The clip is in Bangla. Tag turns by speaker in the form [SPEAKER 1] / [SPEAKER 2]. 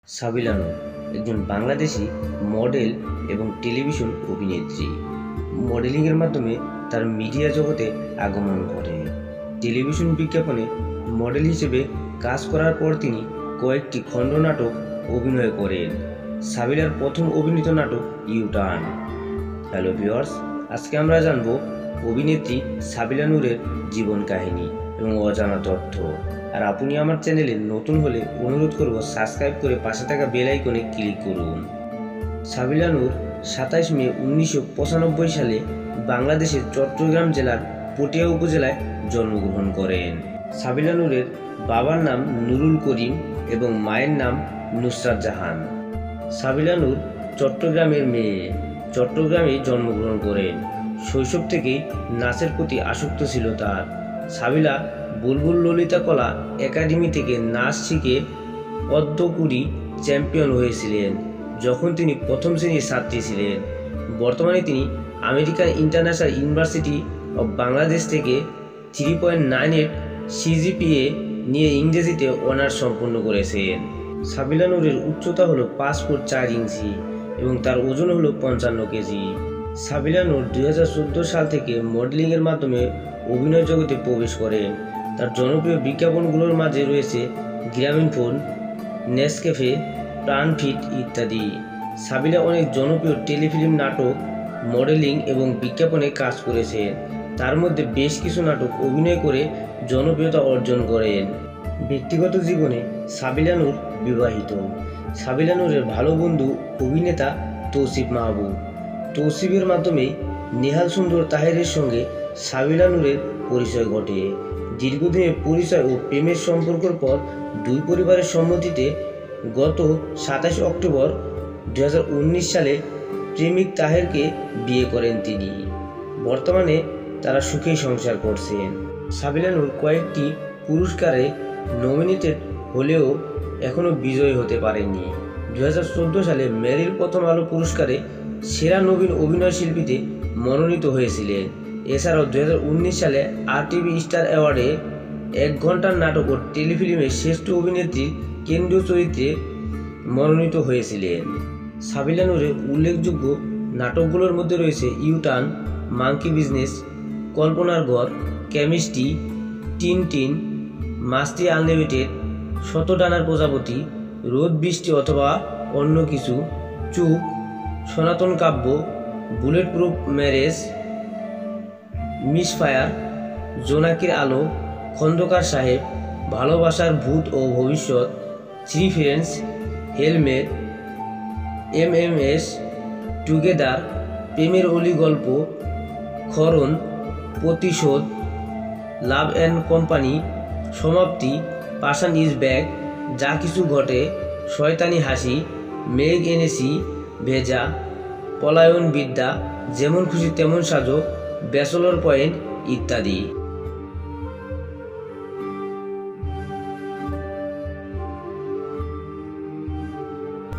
[SPEAKER 1] সাবিলা নূর একজন বাংলাদেশি মডেল এবং টেলিভিশন অভিনেত্রী। মডেলিংয়ের মাধ্যমে তার মিডিয়া জগতে আগমন ঘটে। টেলিভিশন বিজ্ঞাপনে মডেল হিসেবে কাজ করার পর তিনি কয়েকটি খণ্ডনাটক অভিনয় করেন। সাবিলার প্রথম অভিনীত নাটক ইউ টার্ন। হ্যালো ভিউয়ার্স, আজকে আমরা জানব অভিনেত্রী সাবিলা নূরের জীবন কাহিনী এবং অজানা তথ্য। আর আপনি আমার চ্যানেলে নতুন হলে অনুরোধ করব সাবস্ক্রাইব করে পাশে থাকা বেল আইকনে ক্লিক করুন। সাবিলা নূর 27 মে 1995 সালে বাংলাদেশের চট্টগ্রাম জেলার পটিয়া উপজেলায় জন্মগ্রহণ করেন। সাবিলা নূরের বাবার নাম নুরুল করিম এবং মায়ের নাম নুসরাত জাহান। সাবিলা নূর চট্টগ্রামের মেয়ে, চট্টগ্রামে জন্মগ্রহণ করেন। শৈশব থেকেই নাচের প্রতি আসক্ত ছিল তার। সাবিলা বুলবুল ললিতা কলা একাডেমি থেকে নাচ শিখে পদ্মকুড়ি চ্যাম্পিয়ন হয়েছিলেন যখন তিনি প্রথম শ্রেণীর ছাত্রী ছিলেন। বর্তমানে তিনি American international university of Bangladesh থেকে 3.98 সিজিপিএ নিয়ে ইংরেজিতে অনার্স সম্পন্ন করেছেন। সাবিলা নূরের উচ্চতা হলো 5 ফুট 4 ইঞ্চি এবং তার ওজন হলো 55 কেজি। সাবিলা নূর 2014 সাল থেকে মডেলিংয়ের মাধ্যমে অভিনয় জগতে প্রবেশ করেন। তার জনপ্রিয় বিজ্ঞাপনগুলোর মাঝে রয়েছে গ্রামীণফোন, নেসক্যাফে, প্রাণফিট ইত্যাদি। সাবিলা অনেক জনপ্রিয় টেলিফিল্ম, নাটক, মডেলিং এবং বিজ্ঞাপনে কাজ করেছেন। তার মধ্যে বেশ কিছু নাটক অভিনয় করে জনপ্রিয়তা অর্জন করেন। ব্যক্তিগত জীবনে সাবিলা নূর বিবাহিত। সাবিলা নূরের ভালো বন্ধু অভিনেতা তৌসিফ মাহবুব। তৌসিফের মাধ্যমে নেহাল সুন্দর তাহেরের সঙ্গে সাবিলা নূরের পরিচয় ঘটে। দীর্ঘদিনের পরিচয় ও প্রেমের সম্পর্কের পর দুই পরিবারের সম্মতিতে গত 27 অক্টোবর 2019 সালে প্রেমিক তাহেরকে বিয়ে করেন তিনি। বর্তমানে তারা সুখেই সংসার করছেন। সাবিলা নূর কয়েকটি পুরস্কারে নমিনেটেড হলেও এখনও বিজয়ী হতে পারেননি। 2014 সালে মেরিল প্রথম আলো পুরস্কারে সেরা নবীন অভিনয় শিল্পীতে মনোনীত হয়েছিলেন। এছাড়াও 2019 সালে RTV স্টার অ্যাওয়ার্ডে 1 ঘন্টার নাটক ও টেলিফিল্মে শ্রেষ্ঠ অভিনেত্রীর কেন্দ্রীয় চরিত্রে মনোনীত হয়েছিলেন। সাবিলা নূরের উল্লেখযোগ্য নাটকগুলোর মধ্যে রয়েছে ইউ টার্ন, মাঙ্কি বিজনেস, কল্পনার ঘর, কেমিস্ট্রি, টিনটিন, মাস্তি আনলিমিটেড, শতডানার প্রজাপতি, রোদ বৃষ্টি অথবা অন্য কিছু, চুপ, সনাতন কাব্য, বুলেট প্রুফ ম্যারেজ, মিসফায়ার, জোনাকির আলো, খন্দকার সাহেব, ভালোবাসার ভূত ও ভবিষ্যৎ, 3 ফ্রেন্ডস, হেলমেট, MMS, টুগেদার, প্রেমের অলি গল্প, খরণ, প্রতিশোধ, লাভ অ্যান্ড কোম্পানি, সমাপ্তি, পাশান ইজ ব্যাক, যা কিছু ঘটে, শয়তানি হাসি, মেঘ এনেছি, ভেজা, পলায়ন বিদ্যা, যেমন খুশি তেমন সাজো, ব্যাচেলর পয়েন্ট ইত্যাদি।